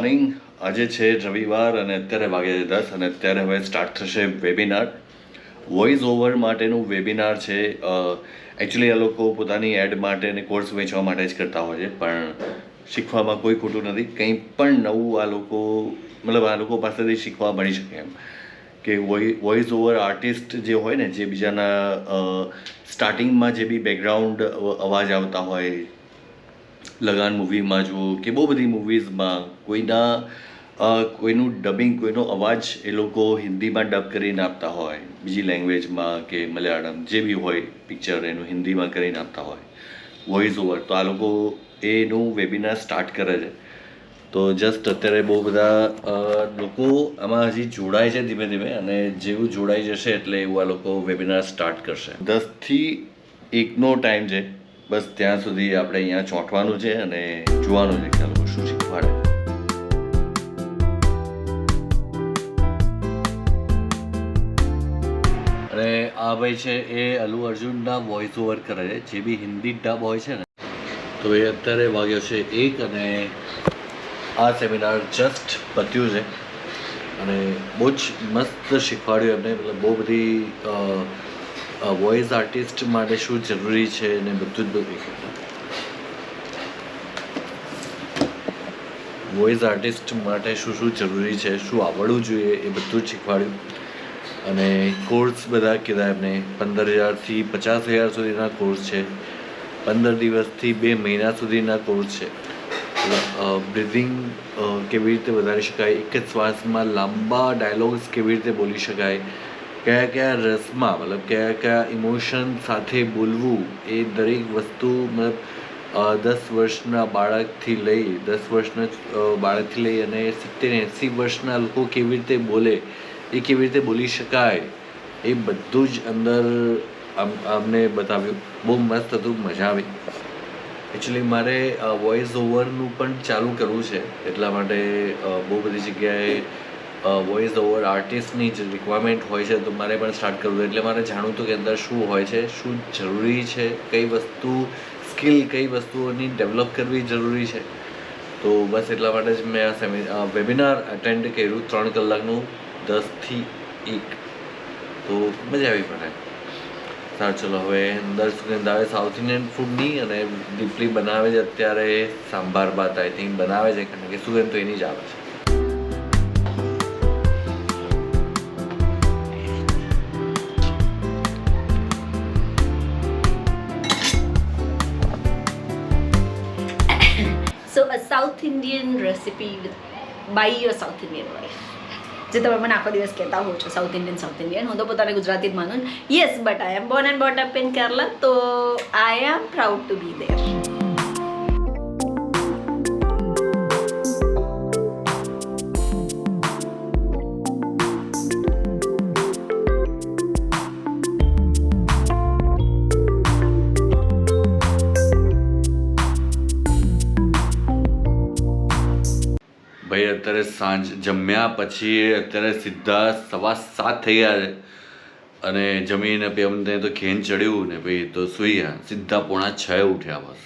Morning. આજે છે રવિવાર અને અત્યારે વાગ્યા છે 10 અને અત્યારે હવે સ્ટાર્ટ થશે વેબિનાર. વોઇસ ઓવર માટેનું વેબિનાર છે. એકચ્યુઅલી આ લોકો પોતાની એડ માટે અને કોર્સ વેચવા માટે જ કરતા હોય છે, પણ શીખવામાં કોઈ ખોટું નથી. કંઈ પણ નવું આ લોકો પાસેથી શીખવા મળી શકે એમ કે વોઇસ ઓવર આર્ટિસ્ટ જે હોય ને, જે બીજાના સ્ટાર્ટિંગમાં જે બી બેકગ્રાઉન્ડ અવાજ આવતા હોય, લગાન મૂવીમાં જુઓ કે બહુ બધી મૂવીઝમાં કોઈનું ડબિંગ, કોઈનો અવાજ એ લોકો હિન્દીમાં ડબ કરીને આપતા હોય, બીજી લેંગ્વેજમાં કે મલયાળમ જે બી હોય પિક્ચર એનું હિન્દીમાં કરીને આપતા હોય વોઇસ ઓવર. તો આ લોકો એનું વેબિનાર સ્ટાર્ટ કરે છે. તો જસ્ટ અત્યારે બહુ બધા લોકો આમાં હજી જોડાય છે ધીમે ધીમે, અને જેવું જોડાઈ જશે એટલે એવું આ લોકો વેબિનાર સ્ટાર્ટ કરશે. 10 થી 1નો ટાઈમ છે. બસ ત્યાં સુધી આપણે અહીંયા ચોંટવાનું છે અને જોવાનું છે કે આ લોકો શું શીખવાડે. અને આ ભાઈ છે એ અલ્લુ અર્જુનના વોઇસ ઓવર કરે છે, જે બી હિન્દી ડબ હોય છે ને. તો એ અત્યારે વાગ્યો છે 1 અને આ સેમિનાર જસ્ટ પત્યું છે અને બહુ જ મસ્ત શીખવાડ્યું એમને. મતલબ બહુ બધી વોઇસ આર્ટિસ્ટ માટે શું જરૂરી છે અને બધું જ વોઇસ આર્ટિસ્ટ માટે શું જરૂરી છે, શું આવડવું જોઈએ, એ બધું જ શીખવાડ્યું. અને કોર્સ બધા કીધા એમને 15,000થી 50,000 સુધીના કોર્સ છે. 15 દિવસથી 2 મહિના સુધીના કોર્સ છે. બ્રિધિંગ કેવી રીતે વધારી શકાય, એક જ શ્વાસમાં લાંબા ડાયલોગ્સ કેવી રીતે બોલી શકાય, કયા કયા રસમાં, મતલબ કયા કયા ઇમોશન સાથે બોલવું, એ દરેક વસ્તુ મતલબ 10 વર્ષના બાળકથી લઈ અને 70-80 વર્ષના લોકો કેવી રીતે બોલે, એ કેવી રીતે બોલી શકાય, એ બધું જ અંદર અમને બતાવ્યું. બહુ મસ્ત હતું, મજા આવી. એકચ્યુઅલી મારે વોઇસ ઓવરનું પણ ચાલુ કરવું છે, એટલા માટે બહુ બધી જગ્યાએ વોઇસ ઓવર આર્ટિસ્ટની જ રિક્વાયરમેન્ટ હોય છે. તો મારે પણ સ્ટાર્ટ કરવું, એટલે મારે જાણવું હતું કે અંદર શું હોય છે, શું જરૂરી છે, કઈ વસ્તુઓની ડેવલપ કરવી જરૂરી છે. તો બસ એટલા માટે જ મેં આ વેબિનાર અટેન્ડ કર્યું 3 કલાકનું, 10 થી 1. તો મજા આવી મને. સારું, ચલો હવે અંદર સુગંધ આવે સાઉથ ઇન્ડિયન ફૂડની, અને દીપલી બનાવે છે અત્યારે સાંભાર ભાત આઈ થિંક બનાવે છે, કારણ કે સુગંધ તો એની જ આવે છે. So a South Indian recipe by your South Indian wife. જે તમે મને આખો દિવસ કહેતા હો છો સાઉથ ઇન્ડિયન. હું તો પોતાને ગુજરાતી જ માનું. Yes, but I am born and brought up in Kerala, તો આઈ એમ પ્રાઉડ ટુ બી દેર. ભાઈ અત્યારે સાંજ જમ્યા પછી અત્યારે સીધા 7:15 થઈ ગયા છે, અને જમીને પછી અમને તો ખેંચ ચડ્યું ને ભાઈ તો સુઈ ગયા. સીધા 5:45 ઉઠ્યા બસ.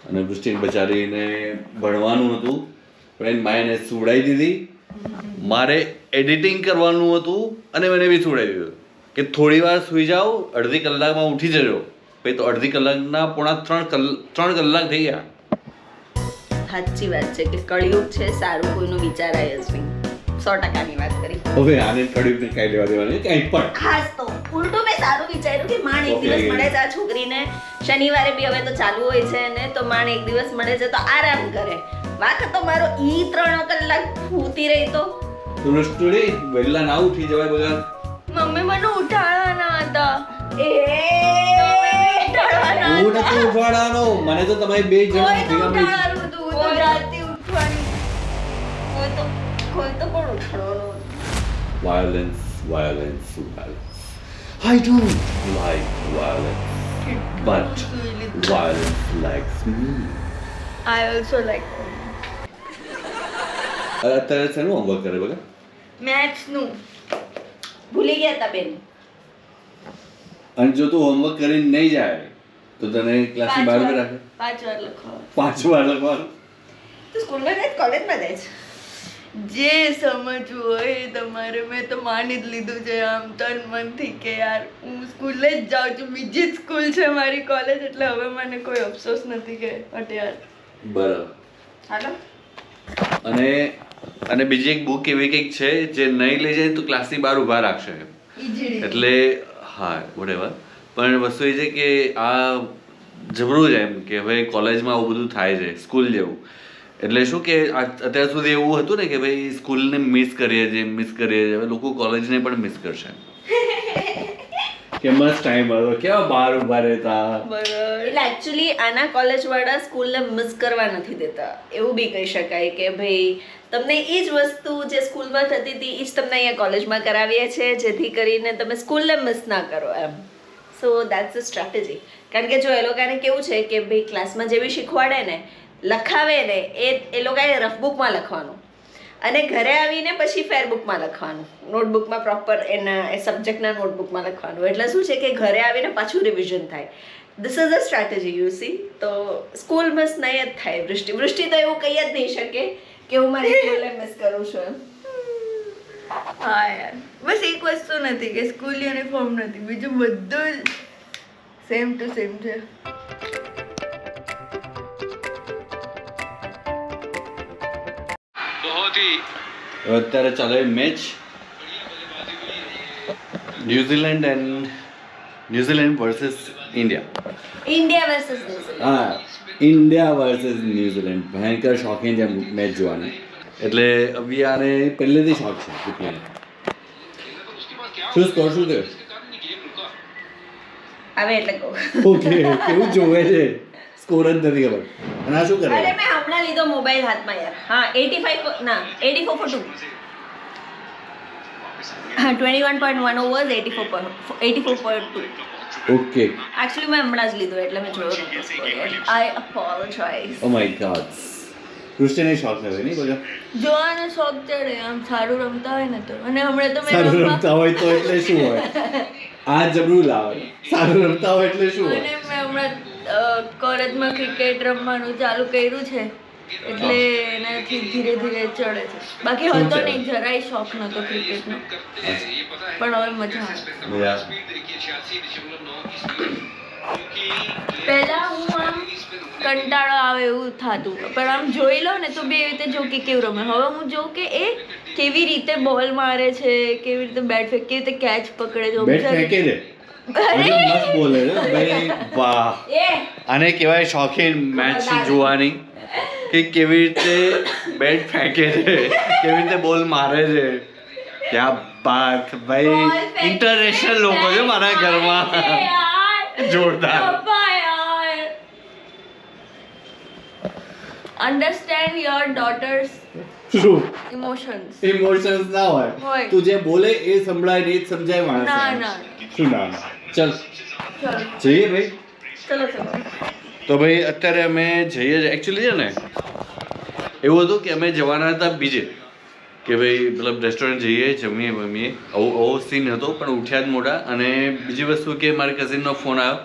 અને વૃષ્ટિ બચારીને ભણવાનું હતું, પણ એની માએ સુવડાવી દીધી. મારે એડિટિંગ કરવાનું હતું અને મને બી સુવડાવી દીધું કે થોડી વાર સુઈ જાઓ, અડધી કલાકમાં ઉઠી જજો. પછી તો અડધી કલાકના 3 કલાક થઈ ગયા. સાચી વાત છે કે કળિયુગ છે, સારું કોઈનું વિચારાય જ નહીં. 100%ની વાત કરી. હવે આને કળિયુગને કાંઈ લેવા દેવા નહીં, કાંઈ પણ. ખાસ તો ઉલટું મેં સારું વિચાર્યું કે માંડ એક દિવસ મળે છે આ છોકરીને. શનિવારે બી હવે તો ચાલુ હોય છે ને, તો માંડ એક દિવસ મળે છે તો આરામ કરે. વાક તો મારો 3 કલાક ભૂતી રહી તો તુરસ્ટુડી વહેલા ના ઉઠી જવાય બધા. મમ્મી મને ઉઠાડવાના હતા. હું નથી ઉઠાડવાનો, મને તો તમારી 2 જણા ભેગા મળી. કોઈ તો પણ ઉઠાડવાનું. Violence. I don't like violence, but violence likes me. I also like અત્યારે શેનું હોમવર્ક કરે બગા? મેથ્સ નું. ભૂલી ગયા તા બેન. અને જો તું હોમવર્ક કરીને નહીં જાય તો તને ક્લાસની બહાર રાખે? 5 વાર લખવાનું. 5 વાર લખવાનું. તું સ્કૂલમાં જાય કોલેજમાં જાય છે? જે સમજવું હોય એ તમારે. મેં તો માની જ લીધું છે આમ તન મનથી કે યાર હું સ્કૂલે જ જાઉં છું, બીજી જ સ્કૂલ છે મારી કોલેજ, એટલે હવે મને કોઈ અફસોસ નથી કે હટ યાર. બરાબર. હાલો. અને બીજી એક બુક એવી કંઈક છે જે નહીં લઈ જાય તો ક્લાસની બહાર ઊભા રાખશે એટલે હા whatever. પણ વસ્તુ એ છે કે આ જબરું છે એમ કે હવે કોલેજમાં આવું બધું થાય છે સ્કૂલ જેવું. એટલે શું કે અત્યાર સુધી એવું હતું ને કે ભાઈ સ્કૂલને મિસ કરીએ છીએ હવે લોકો કોલેજને પણ મિસ કરશે કે મસ્ત ટાઈમ હતો કેવા બહાર ઊભા રહેતા. એટલે એકચ્યુઅલી આના કોલેજ વાળા સ્કૂલને મિસ કરવા નથી દેતા, એવું બી કહી શકાય કે ભાઈ તમને એ જ વસ્તુ જે સ્કૂલમાં થતી હતી એ જ તમને અહીંયા કોલેજમાં કરાવીએ છીએ જેથી કરીને તમે સ્કૂલને મિસ ના કરો એમ. સો દેટ્સ અ સ્ટ્રેટેજી. કારણ કે જો એ લોકોને કેવું છે કે ભાઈ ક્લાસમાં જે બી શીખવાડે ને લખાવે ને એ લોકોએ રફબુકમાં લખવાનું અને ઘરે આવીને પછી ફેરબુકમાં લખવાનું, નોટબુકમાં પ્રોપર એના એ સબ્જેક્ટના નોટબુકમાં લખવાનું. એટલે શું છે કે ઘરે આવીને પાછું રિવિઝન થાય. This is a strategy you C. તો સ્કૂલ મિસ નહીં જ થાય. વૃષ્ટિ તો એવું કહી જ નહીં શકે કે હું મારી સ્કૂલને મિસ કરું છું એમ. હા યાર, બસ એક વસ્તુ નથી કે સ્કૂલ યુનિફોર્મ નથી, બીજું બધું જ સેમ ટુ સેમ છે. અત્યારે ચાલે match New Zealand versus India. India versus New Zealand. હા, ઇન્ડિયા વર્સિસ ન્યુઝીલેન્ડ. ભયંકર શોખીન છે મેચ જોવાની. એટલે અભિયાને પહેલેથી શોખ છે જીતવાનો. શું સ્કોર શું થયો? આવે એટલે કહું. ઓકે, કેવું જોવે છે, સ્કોર જ નથી ખબર. અને આ શું કરે? અરે મેં હમણાં લીધો મોબાઈલ હાથમાં યાર. હા 85 ના 84 for 2. હા 21.1 overs 84.2. ઓકે. એકચ્યુઅલી મેં હમણાં જ લીધો એટલે મેં જોયો નહોતો score. I apologize. Oh my God. કૃષ્ણને શોખ નથી નહીં બધા? જોવાનો શોખ ચડે આમ સારું રમતા હોય ને તો. અને હમણાં તો સારું મેં રમતા હોય તો એટલે શું હોય? આ જબરું લાવે. સારું રમતા હોય એટલે શું હોય? અને મેં હમણાં કોલેજમાં ક્રિકેટ રમવાનું ચાલુ કર્યું છે એટલે એનાથી ધીરે ધીરે ચડે છે. બાકી હતો નહીં, જરાય શોખ નહોતો ક્રિકેટનો, પણ હવે મજા આવે. પહેલા હું આમ કંટાળો આવે એવું થતું, પણ આમ જોઈ લો ને તો બે રીતે જો કે કેવું રમે. હવે હું જોઉં કે એ કેવી રીતે બોલ મારે છે, કેવી રીતે બેટ ફેંકે, કેવી રીતે કેચ પકડે છે. બેટ ફેંકે છે. મસ્ત બોલે છે ભાઈ. વાહ, આને કહેવાય શોખીન મેચ જોવાની કે કેવી રીતે બેટ ફેંકે છે, કેવી રીતે બોલ મારે છે. ક્યાં બાત ભાઈ, ઇન્ટરનેશનલ લોકો છે મારા ઘરમાં. જોરદાર. અન્ડરસ્ટેન્ડ યોર ડોટર્સ શું ઇમોશન્સ. ઇમોશન્સ ના હોય, હોય. તું જે બોલે એ સંભળાય ને એ જ સમજાય માણસ. ના ના શું ના ના. ચલ ચલો જઈએ ભાઈ. ચલો ચલો. તો ભાઈ અત્યારે અમે જઈએ છીએ. એકચ્યુઅલી છે ને એવું હતું કે અમે જવાના હતા બીજે કે ભાઈ મતલબ રેસ્ટોરન્ટ જઈએ જમીએ બમીએ, આવો સીન હતો. પણ ઉઠ્યા જ મોડા. અને બીજી વસ્તુ કે મારી કઝિનનો ફોન આવ્યો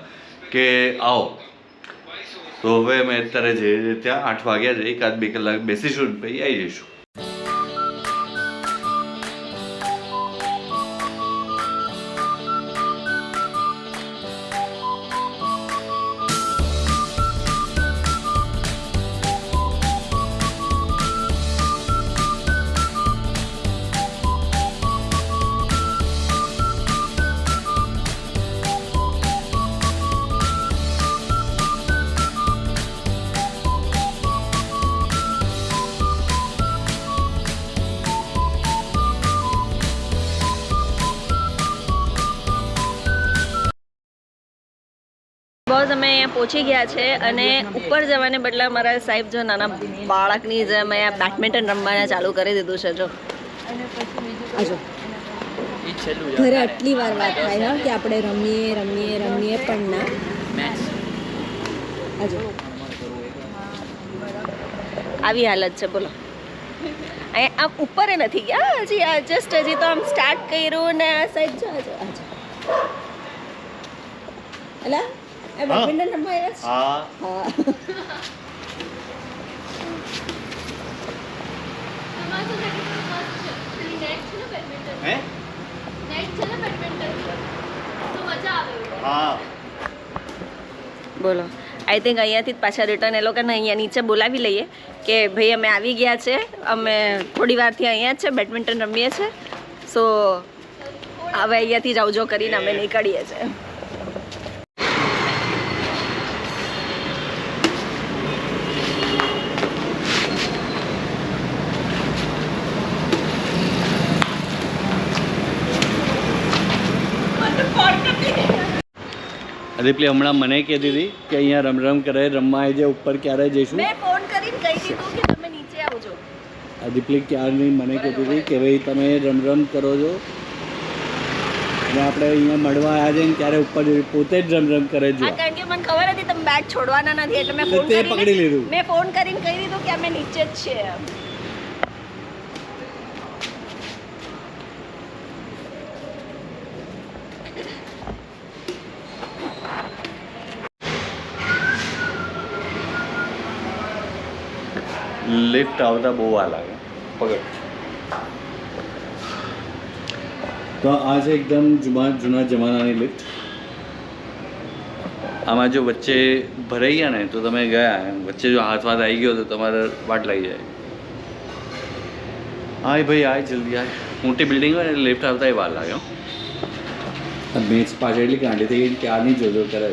કે આવો. તો હવે અમે અત્યારે જઈએ ત્યાં 8 વાગ્યા છે. 1-2 કલાક બેસીશું પછી આવી જઈશું. બસ અમે અહીંયા પહોંચી ગયા છે અને ઉપર જવાને બદલે મારા સાહેબ જો નાના બાળકની જેમ અહીંયા બેડમિન્ટન રમવાના ચાલુ કરી દીધું છે. જો આજો ઘરે આટલી વાર વાત થાય કે આપણે રમીએ રમીએ રમીએ પણ ના. આજો આવી હાલત છે. બોલો અહીંયા આમ ઉપર નથી ગયા હજી. આ જસ્ટ હજી તો આમ સ્ટાર્ટ કર્યું ને આ સાઈડ જો આજો આજો એલા બેડમિન્ટન રમવા આવ્યા છે. હા હે હા બોલો આઈ થિંક અહીંયાથી જ પાછા રિટર્ન એ લોકોને અહીંયા નીચે બોલાવી લઈએ કે ભાઈ અમે આવી ગયા છે, અમે થોડી વારથી અહીંયા જ છે, બેડમિન્ટન રમીએ છીએ, સો હવે અહીંયાથી જ આવજો કરીને અમે નીકળીએ છીએ. દીપલી હમણાં મને કહેતી હતી કે અહીંયા રમ કરે, રમવા આવી જાય, ઉપર ક્યારે જઈશું. મેં ફોન કરીને કહી દીધું કે તમે નીચે આવજો. દીપલી ક્યારની મને કહેતી હતી કે ભાઈ તમે રમ કરો છો અને આપણે અહીંયા મળવા આવ્યા છે ને ત્યારે ઉપર પોતે જ રમ કરે છે. હા, કારણ કે મને ખબર હતી તમે બેટ છોડવાના નથી એટલે મેં ફોન તે પકડી લીધું. મેં ફોન કરીને કહી દીધું કે અમે નીચે જ છીએ. લિફ્ટ આવતા બહુ વાર લાગે. પકડ. તો આ છે એકદમ જૂના જમાનાની લિફ્ટ. આમાં જો વચ્ચે ભરાઈ ગયા ને તો તમે ગયા, એમ વચ્ચે જો હાથ આવી ગયો તો તમારે વાટ લાગી જાય. હા ભાઈ આય જલ્દી આય. મોટી બિલ્ડિંગ હોય ને લિફ્ટ આવતા વાર લાગે. મેચ પાછળ એટલી કાંડી થઈ ગઈ ક્યારની જોજો કરે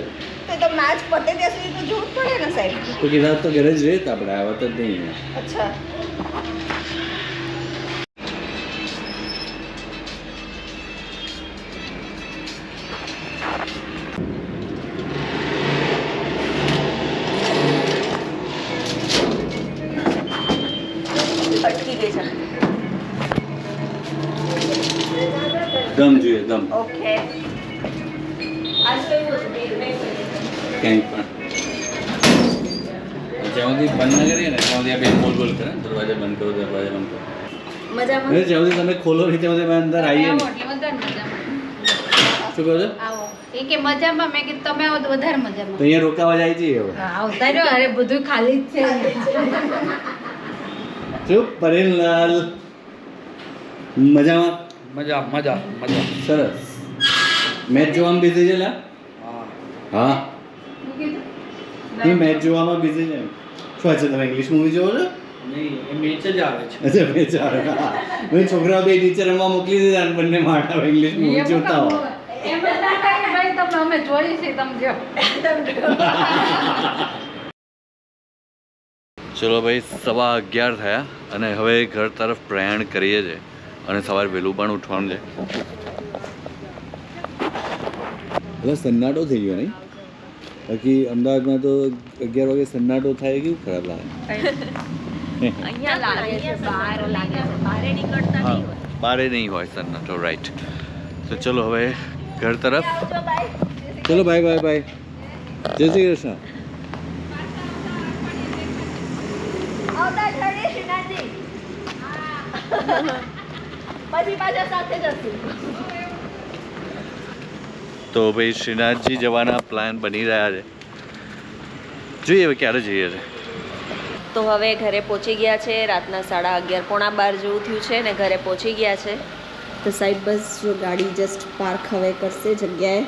તો મેચ પતે ત્યાં સુધી તો જોવું પડે ને સાહેબ. તો કીધા તો ઘરે જ રહેત આપણે, આવત જ નહીં. અચ્છા અટકી ગઈ છે. દમ જોઈએ દમ. ઓકે આજ તો એવું હતું ક્યાંય પણ જ્યાં સુધી બંધ ના કરીએ ને ત્યાં સુધી આપણે બોલ બોલ કરે, દરવાજા બંધ કરો, દરવાજા બંધ કરો. મજામાં જ્યાં સુધી તમે ખોલો નહીં ત્યાં સુધી અંદર આવીએ ને. શું કહો છો? આવો એ કે મજામાં, મેં કીધું તમે આવો તો વધારે મજામાં. તો અહીંયા રોકાવા જાય છે હવે. આવતા રહ્યો, અરે બધું ખાલી જ છે. શું પરેલલાલ મજામાં? મજા મજા મજા સરસ. મેચ જોવામાં બિઝી છે લા? હા મેચ જોવામાં બિઝી છે. શું છે તમે ઇંગ્લિશ મૂવી જોવો છો? નહીં એ મેચ જ આવે છે. અચ્છા મેચ આવે. મેં છોકરાઓ બે ટીચર રમવા મોકલી દીધા અને બંને માટે ઇંગ્લિશ મૂવી જોતા હો. એમ જ ના થાય ભાઈ, તમે અમે જોઈએ છીએ, તમે જો. ચલો ભાઈ 11:15 થયા અને હવે ઘર તરફ પ્રયાણ કરીએ છીએ અને સવારે વહેલું પણ ઉઠવાનું છે. એટલે સન્નાટો થઈ ગયો નહીં? બાકી અમદાવાદમાં તો 11 વાગે સન્નાટો થાય કેવું ખરાબ લાગે. અહીંયા લાગે છે, બહાર લાગે છે, બહાર નીકળતા હા નહીં હોય. બારે નહીં હોય સન્નાટો, રાઈટ. તો ચલો હવે ઘર તરફ. આવજો બાય. ચલો બાય બાય બાય. જય શ્રી કૃષ્ણ. આવતા અઠવાડિયે શ્રીનાથજી. પછી પાછા સાથે જશું. તો ભાઈ શ્રીનાથજી જવાના પ્લાન બની રહ્યા છે, જોઈએ હવે ક્યારે જઈએ છે. તો હવે ઘરે પહોંચી ગયા છે, રાતના 11:30 પોણા 12 જેવું થયું છે ને ઘરે પહોંચી ગયા છે. તો સાહેબ બસ જો ગાડી જસ્ટ પાર્ક હવે કરશે જગ્યાએ